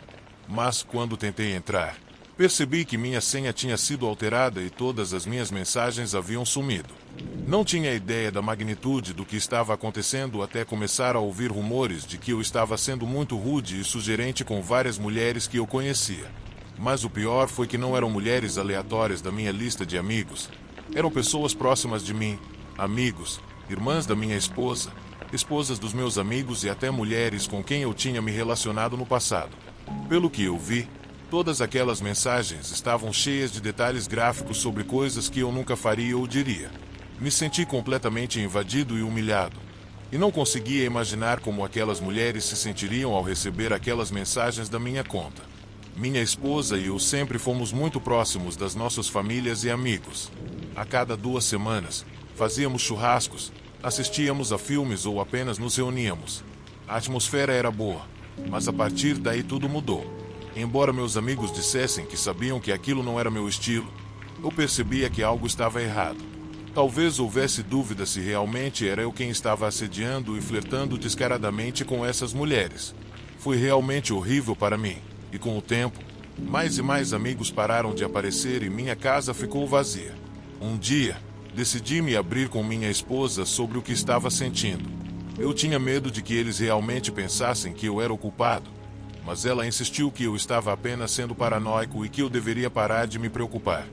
Mas, quando tentei entrar, percebi que minha senha tinha sido alterada e todas as minhas mensagens haviam sumido. Não tinha ideia da magnitude do que estava acontecendo até começar a ouvir rumores de que eu estava sendo muito rude e sugerente com várias mulheres que eu conhecia. Mas o pior foi que não eram mulheres aleatórias da minha lista de amigos. Eram pessoas próximas de mim, amigos, irmãs da minha esposa, esposas dos meus amigos e até mulheres com quem eu tinha me relacionado no passado. Pelo que eu vi, todas aquelas mensagens estavam cheias de detalhes gráficos sobre coisas que eu nunca faria ou diria. Me senti completamente invadido e humilhado, e não conseguia imaginar como aquelas mulheres se sentiriam ao receber aquelas mensagens da minha conta. Minha esposa e eu sempre fomos muito próximos das nossas famílias e amigos. A cada 2 semanas, fazíamos churrascos, assistíamos a filmes ou apenas nos reuníamos. A atmosfera era boa, mas a partir daí tudo mudou. Embora meus amigos dissessem que sabiam que aquilo não era meu estilo, eu percebia que algo estava errado. Talvez houvesse dúvida se realmente era eu quem estava assediando e flertando descaradamente com essas mulheres. Foi realmente horrível para mim, e com o tempo, mais e mais amigos pararam de aparecer e minha casa ficou vazia. Um dia, decidi me abrir com minha esposa sobre o que estava sentindo. Eu tinha medo de que eles realmente pensassem que eu era o culpado, mas ela insistiu que eu estava apenas sendo paranoico e que eu deveria parar de me preocupar.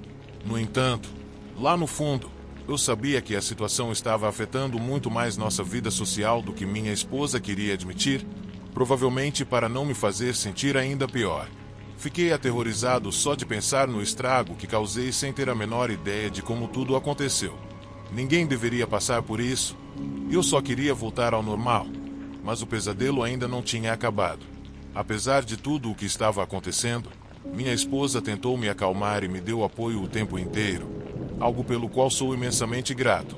No entanto, lá no fundo, eu sabia que a situação estava afetando muito mais nossa vida social do que minha esposa queria admitir, provavelmente para não me fazer sentir ainda pior. Fiquei aterrorizado só de pensar no estrago que causei sem ter a menor ideia de como tudo aconteceu. Ninguém deveria passar por isso. Eu só queria voltar ao normal, mas o pesadelo ainda não tinha acabado. Apesar de tudo o que estava acontecendo, minha esposa tentou me acalmar e me deu apoio o tempo inteiro, algo pelo qual sou imensamente grato.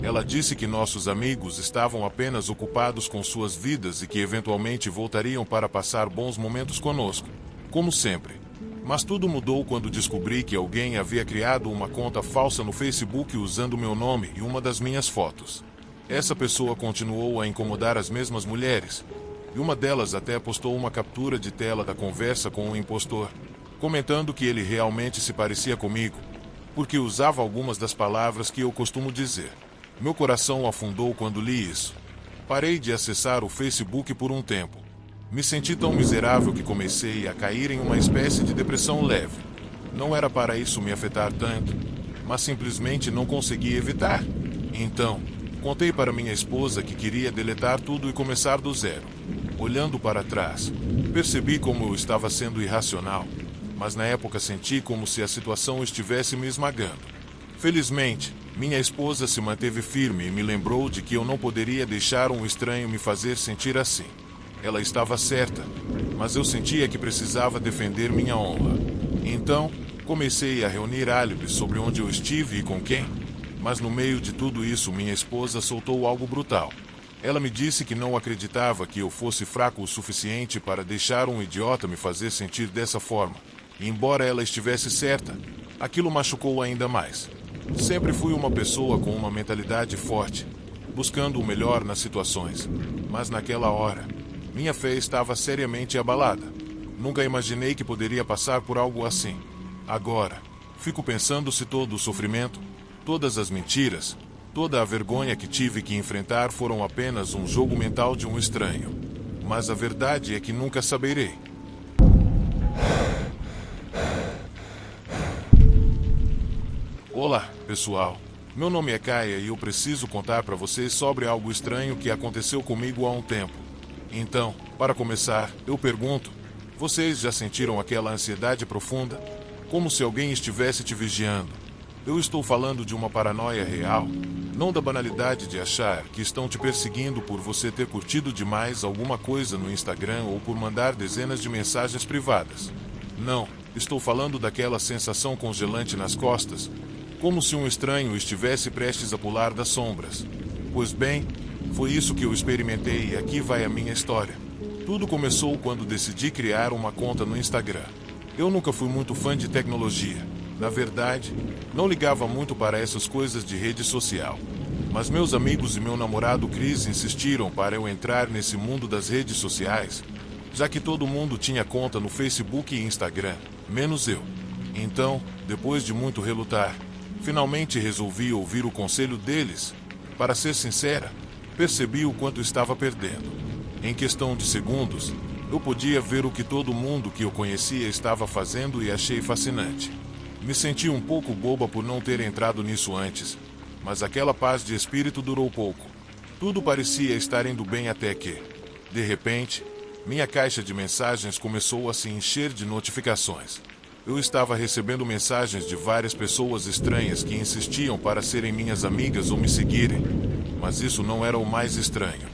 Ela disse que nossos amigos estavam apenas ocupados com suas vidas e que eventualmente voltariam para passar bons momentos conosco, como sempre. Mas tudo mudou quando descobri que alguém havia criado uma conta falsa no Facebook usando meu nome e uma das minhas fotos. Essa pessoa continuou a incomodar as mesmas mulheres, e uma delas até postou uma captura de tela da conversa com o impostor, comentando que ele realmente se parecia comigo, porque usava algumas das palavras que eu costumo dizer. Meu coração afundou quando li isso. Parei de acessar o Facebook por um tempo. Me senti tão miserável que comecei a cair em uma espécie de depressão leve. Não era para isso me afetar tanto, mas simplesmente não consegui evitar. Então, contei para minha esposa que queria deletar tudo e começar do zero. Olhando para trás, percebi como eu estava sendo irracional, mas na época senti como se a situação estivesse me esmagando. Felizmente, minha esposa se manteve firme e me lembrou de que eu não poderia deixar um estranho me fazer sentir assim. Ela estava certa, mas eu sentia que precisava defender minha honra. Então, comecei a reunir álibis sobre onde eu estive e com quem. Mas no meio de tudo isso, minha esposa soltou algo brutal. Ela me disse que não acreditava que eu fosse fraco o suficiente para deixar um idiota me fazer sentir dessa forma. E embora ela estivesse certa, aquilo machucou ainda mais. Sempre fui uma pessoa com uma mentalidade forte, buscando o melhor nas situações. Mas naquela hora, minha fé estava seriamente abalada. Nunca imaginei que poderia passar por algo assim. Agora, fico pensando se todo o sofrimento, todas as mentiras, toda a vergonha que tive que enfrentar foram apenas um jogo mental de um estranho. Mas a verdade é que nunca saberei. Olá, pessoal. Meu nome é Kaia e eu preciso contar para vocês sobre algo estranho que aconteceu comigo há um tempo. Então, para começar, eu pergunto: vocês já sentiram aquela ansiedade profunda? Como se alguém estivesse te vigiando? Eu estou falando de uma paranoia real, não da banalidade de achar que estão te perseguindo por você ter curtido demais alguma coisa no Instagram ou por mandar dezenas de mensagens privadas. Não, estou falando daquela sensação congelante nas costas, como se um estranho estivesse prestes a pular das sombras. Pois bem, foi isso que eu experimentei e aqui vai a minha história. Tudo começou quando decidi criar uma conta no Instagram. Eu nunca fui muito fã de tecnologia. Na verdade, não ligava muito para essas coisas de rede social. Mas meus amigos e meu namorado Chris insistiram para eu entrar nesse mundo das redes sociais, já que todo mundo tinha conta no Facebook e Instagram, menos eu. Então, depois de muito relutar, finalmente resolvi ouvir o conselho deles. Para ser sincera, percebi o quanto estava perdendo. Em questão de segundos, eu podia ver o que todo mundo que eu conhecia estava fazendo e achei fascinante. Me senti um pouco boba por não ter entrado nisso antes, mas aquela paz de espírito durou pouco. Tudo parecia estar indo bem até que, de repente, minha caixa de mensagens começou a se encher de notificações. Eu estava recebendo mensagens de várias pessoas estranhas que insistiam para serem minhas amigas ou me seguirem. Mas isso não era o mais estranho.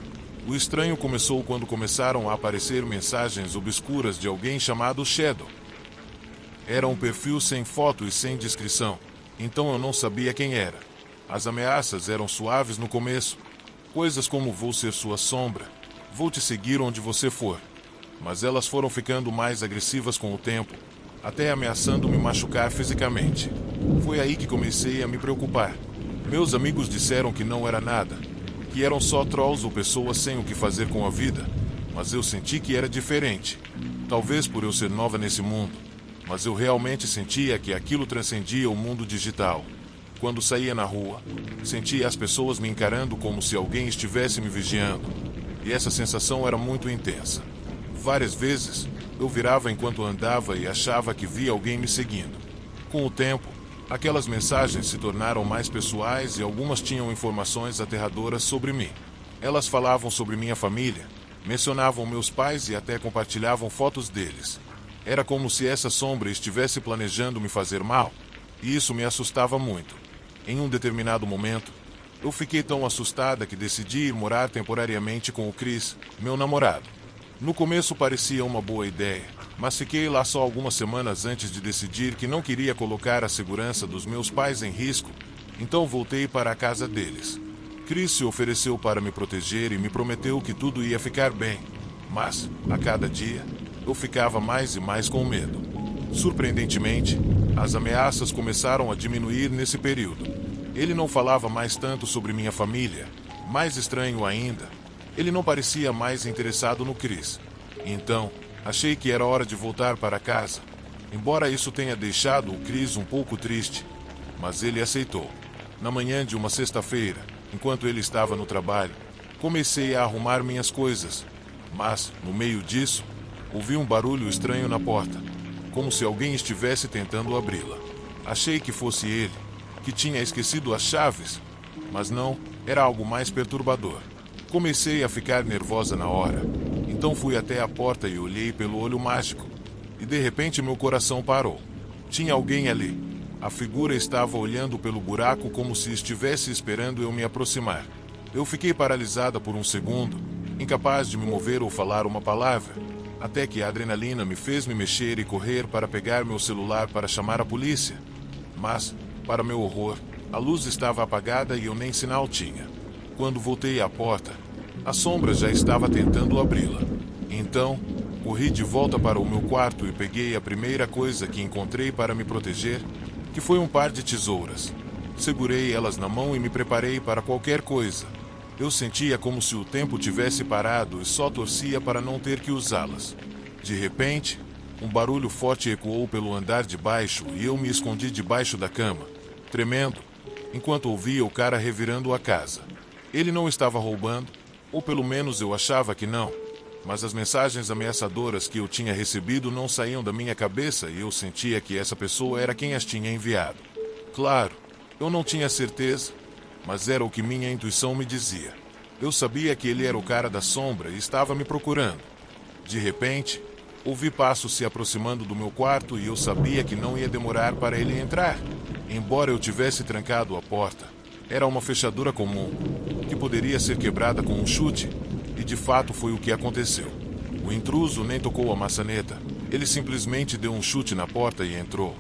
O estranho começou quando começaram a aparecer mensagens obscuras de alguém chamado Shadow. Era um perfil sem foto e sem descrição, então eu não sabia quem era. As ameaças eram suaves no começo, coisas como vou ser sua sombra, vou te seguir onde você for. Mas elas foram ficando mais agressivas com o tempo, até ameaçando me machucar fisicamente. Foi aí que comecei a me preocupar. Meus amigos disseram que não era nada, que eram só trolls ou pessoas sem o que fazer com a vida, mas eu senti que era diferente. Talvez por eu ser nova nesse mundo, mas eu realmente sentia que aquilo transcendia o mundo digital. Quando saía na rua, sentia as pessoas me encarando como se alguém estivesse me vigiando, e essa sensação era muito intensa. Várias vezes, eu virava enquanto andava e achava que via alguém me seguindo. Com o tempo, aquelas mensagens se tornaram mais pessoais e algumas tinham informações aterradoras sobre mim. Elas falavam sobre minha família, mencionavam meus pais e até compartilhavam fotos deles. Era como se essa sombra estivesse planejando me fazer mal, e isso me assustava muito. Em um determinado momento, eu fiquei tão assustada que decidi ir morar temporariamente com o Chris, meu namorado. No começo parecia uma boa ideia, mas fiquei lá só algumas semanas antes de decidir que não queria colocar a segurança dos meus pais em risco, então voltei para a casa deles. Chris se ofereceu para me proteger e me prometeu que tudo ia ficar bem, mas, a cada dia, eu ficava mais e mais com medo. Surpreendentemente, as ameaças começaram a diminuir nesse período. Ele não falava mais tanto sobre minha família. Mais estranho ainda, ele não parecia mais interessado no Chris. Então, achei que era hora de voltar para casa. Embora isso tenha deixado o Chris um pouco triste, mas ele aceitou. Na manhã de uma sexta-feira, enquanto ele estava no trabalho, comecei a arrumar minhas coisas. Mas, no meio disso, ouvi um barulho estranho na porta, como se alguém estivesse tentando abri-la. Achei que fosse ele, que tinha esquecido as chaves, mas não, era algo mais perturbador. Comecei a ficar nervosa na hora, então fui até a porta e olhei pelo olho mágico, e de repente meu coração parou. Tinha alguém ali. A figura estava olhando pelo buraco como se estivesse esperando eu me aproximar. Eu fiquei paralisada por um segundo, incapaz de me mover ou falar uma palavra, até que a adrenalina me fez me mexer e correr para pegar meu celular para chamar a polícia. Mas, para meu horror, a luz estava apagada e eu nem sinal tinha. Quando voltei à porta, a sombra já estava tentando abri-la. Então, corri de volta para o meu quarto e peguei a primeira coisa que encontrei para me proteger, que foi um par de tesouras. Segurei elas na mão e me preparei para qualquer coisa. Eu sentia como se o tempo tivesse parado e só torcia para não ter que usá-las. De repente, um barulho forte ecoou pelo andar de baixo e eu me escondi debaixo da cama, tremendo, enquanto ouvia o cara revirando a casa. Ele não estava roubando, ou pelo menos eu achava que não, mas as mensagens ameaçadoras que eu tinha recebido não saíam da minha cabeça e eu sentia que essa pessoa era quem as tinha enviado. Claro, eu não tinha certeza, mas era o que minha intuição me dizia. Eu sabia que ele era o cara da sombra e estava me procurando. De repente, ouvi passos se aproximando do meu quarto e eu sabia que não ia demorar para ele entrar. Embora eu tivesse trancado a porta, era uma fechadura comum, que poderia ser quebrada com um chute, e de fato foi o que aconteceu. O intruso nem tocou a maçaneta, ele simplesmente deu um chute na porta e entrou,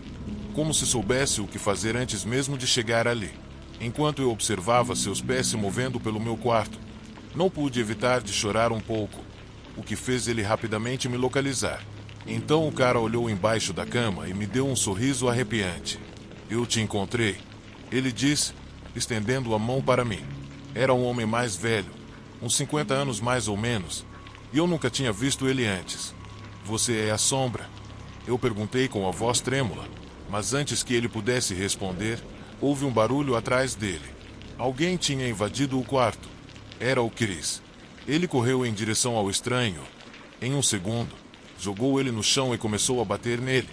como se soubesse o que fazer antes mesmo de chegar ali. Enquanto eu observava seus pés se movendo pelo meu quarto, não pude evitar de chorar um pouco, o que fez ele rapidamente me localizar. Então o cara olhou embaixo da cama e me deu um sorriso arrepiante. "Eu te encontrei", ele disse, estendendo a mão para mim. Era um homem mais velho, uns 50 anos mais ou menos, e eu nunca tinha visto ele antes. "Você é a sombra?", eu perguntei com a voz trêmula, mas antes que ele pudesse responder, houve um barulho atrás dele. Alguém tinha invadido o quarto. Era o Chris. Ele correu em direção ao estranho. Em um segundo, jogou ele no chão e começou a bater nele,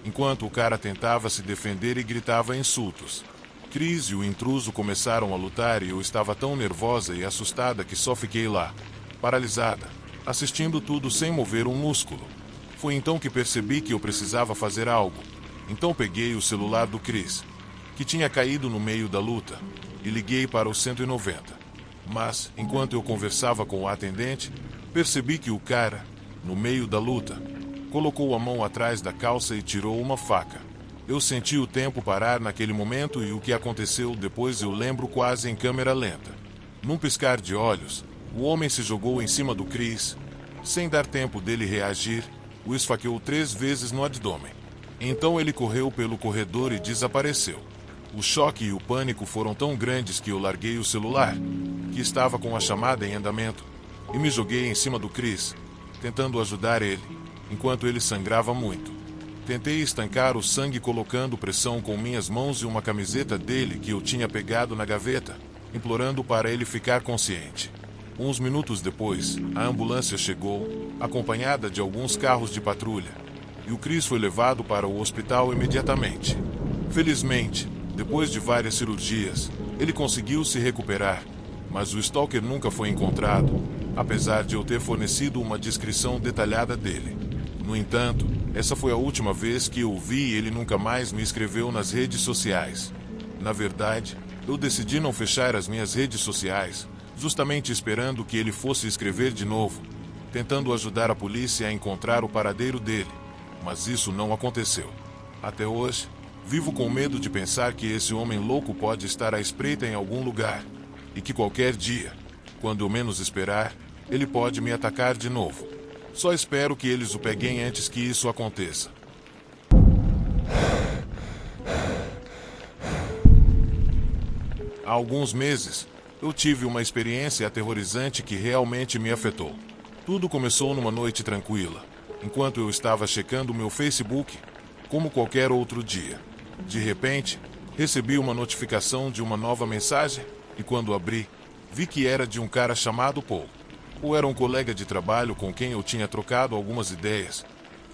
enquanto o cara tentava se defender e gritava insultos. Chris e o intruso começaram a lutar e eu estava tão nervosa e assustada que só fiquei lá, paralisada, assistindo tudo sem mover um músculo. Foi então que percebi que eu precisava fazer algo. Então peguei o celular do Chris, que tinha caído no meio da luta, e liguei para o 190. Mas, enquanto eu conversava com o atendente, percebi que o cara, no meio da luta, colocou a mão atrás da calça e tirou uma faca. Eu senti o tempo parar naquele momento e o que aconteceu depois eu lembro quase em câmera lenta. Num piscar de olhos, o homem se jogou em cima do Chris. Sem dar tempo dele reagir, o esfaqueou 3 vezes no abdômen. Então ele correu pelo corredor e desapareceu. O choque e o pânico foram tão grandes que eu larguei o celular, que estava com a chamada em andamento, e me joguei em cima do Chris, tentando ajudar ele, enquanto ele sangrava muito. Tentei estancar o sangue colocando pressão com minhas mãos e uma camiseta dele que eu tinha pegado na gaveta, implorando para ele ficar consciente. Uns minutos depois, a ambulância chegou, acompanhada de alguns carros de patrulha, e o Chris foi levado para o hospital imediatamente. Felizmente, depois de várias cirurgias, ele conseguiu se recuperar, mas o Stalker nunca foi encontrado, apesar de eu ter fornecido uma descrição detalhada dele. No entanto, essa foi a última vez que eu o vi e ele nunca mais me escreveu nas redes sociais. Na verdade, eu decidi não fechar as minhas redes sociais, justamente esperando que ele fosse escrever de novo, tentando ajudar a polícia a encontrar o paradeiro dele. Mas isso não aconteceu. Até hoje, vivo com medo de pensar que esse homem louco pode estar à espreita em algum lugar, e que qualquer dia, quando eu menos esperar, ele pode me atacar de novo. Só espero que eles o peguem antes que isso aconteça. Há alguns meses, eu tive uma experiência aterrorizante que realmente me afetou. Tudo começou numa noite tranquila, enquanto eu estava checando meu Facebook, como qualquer outro dia. De repente, recebi uma notificação de uma nova mensagem, e quando abri, vi que era de um cara chamado Paul. Ou era um colega de trabalho com quem eu tinha trocado algumas ideias,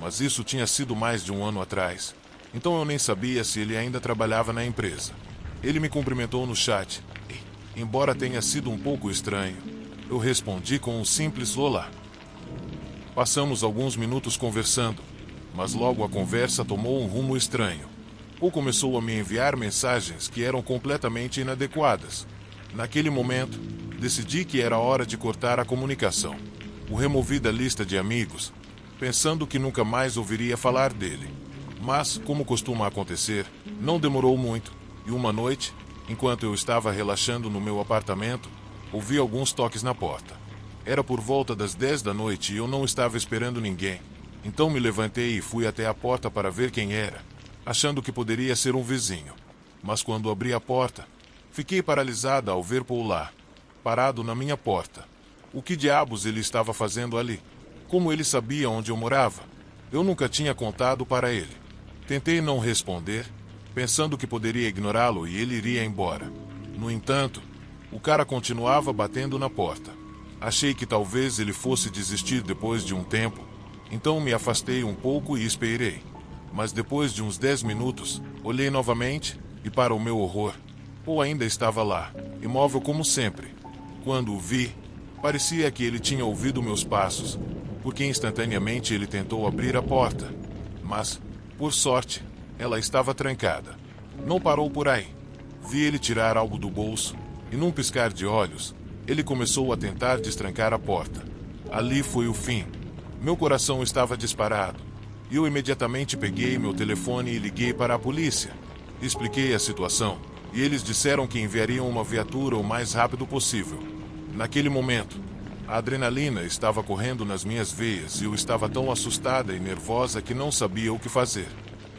mas isso tinha sido mais de um ano atrás, então eu nem sabia se ele ainda trabalhava na empresa. Ele me cumprimentou no chat, e, embora tenha sido um pouco estranho, eu respondi com um simples olá. Passamos alguns minutos conversando, mas logo a conversa tomou um rumo estranho. Paul começou a me enviar mensagens que eram completamente inadequadas. Naquele momento, decidi que era hora de cortar a comunicação. O removi da lista de amigos, pensando que nunca mais ouviria falar dele. Mas, como costuma acontecer, não demorou muito, e uma noite, enquanto eu estava relaxando no meu apartamento, ouvi alguns toques na porta. Era por volta das 10 da noite e eu não estava esperando ninguém. Então me levantei e fui até a porta para ver quem era, achando que poderia ser um vizinho. Mas quando abri a porta, fiquei paralisada ao ver Paul lá, parado na minha porta. O que diabos ele estava fazendo ali? Como ele sabia onde eu morava? Eu nunca tinha contado para ele. Tentei não responder, pensando que poderia ignorá-lo e ele iria embora. No entanto, o cara continuava batendo na porta. Achei que talvez ele fosse desistir depois de um tempo, então me afastei um pouco e esperei. Mas depois de uns 10 minutos, olhei novamente e, para o meu horror, Paul ainda estava lá, imóvel como sempre. Quando o vi, parecia que ele tinha ouvido meus passos, porque instantaneamente ele tentou abrir a porta. Mas, por sorte, ela estava trancada. Não parou por aí. Vi ele tirar algo do bolso, e num piscar de olhos, ele começou a tentar destrancar a porta. Ali foi o fim. Meu coração estava disparado. Eu imediatamente peguei meu telefone e liguei para a polícia. Expliquei a situação, e eles disseram que enviariam uma viatura o mais rápido possível. Naquele momento, a adrenalina estava correndo nas minhas veias e eu estava tão assustada e nervosa que não sabia o que fazer.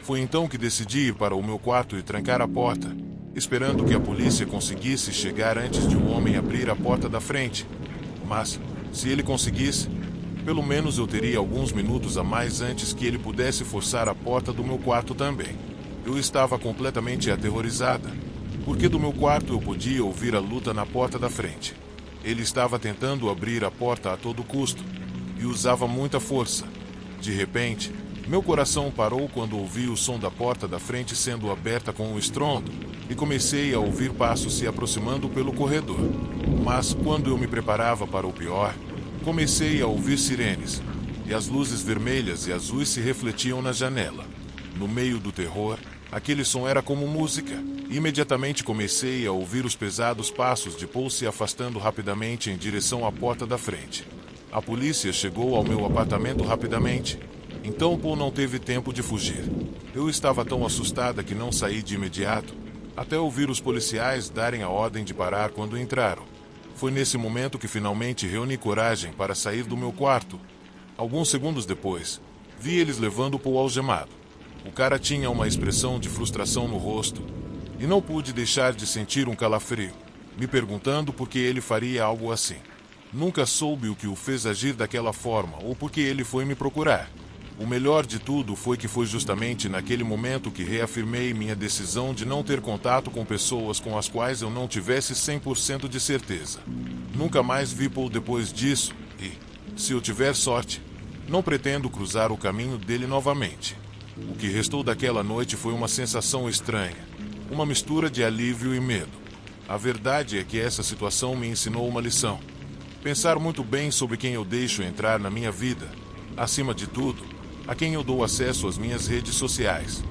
Foi então que decidi ir para o meu quarto e trancar a porta, esperando que a polícia conseguisse chegar antes de um homem abrir a porta da frente. Mas, se ele conseguisse, pelo menos eu teria alguns minutos a mais antes que ele pudesse forçar a porta do meu quarto também. Eu estava completamente aterrorizada, porque do meu quarto eu podia ouvir a luta na porta da frente. Ele estava tentando abrir a porta a todo custo, e usava muita força. De repente, meu coração parou quando ouvi o som da porta da frente sendo aberta com um estrondo, e comecei a ouvir passos se aproximando pelo corredor. Mas, quando eu me preparava para o pior, comecei a ouvir sirenes, e as luzes vermelhas e azuis se refletiam na janela. No meio do terror, aquele som era como música, e imediatamente comecei a ouvir os pesados passos de Paul se afastando rapidamente em direção à porta da frente. A polícia chegou ao meu apartamento rapidamente, então Paul não teve tempo de fugir. Eu estava tão assustada que não saí de imediato, até ouvir os policiais darem a ordem de parar quando entraram. Foi nesse momento que finalmente reuni coragem para sair do meu quarto. Alguns segundos depois, vi eles levando Paul algemado. O cara tinha uma expressão de frustração no rosto, e não pude deixar de sentir um calafrio, me perguntando por que ele faria algo assim. Nunca soube o que o fez agir daquela forma ou por que ele foi me procurar. O melhor de tudo foi que foi justamente naquele momento que reafirmei minha decisão de não ter contato com pessoas com as quais eu não tivesse 100% de certeza. Nunca mais vi Paul depois disso e, se eu tiver sorte, não pretendo cruzar o caminho dele novamente. O que restou daquela noite foi uma sensação estranha, uma mistura de alívio e medo. A verdade é que essa situação me ensinou uma lição. Pensar muito bem sobre quem eu deixo entrar na minha vida, acima de tudo, a quem eu dou acesso às minhas redes sociais.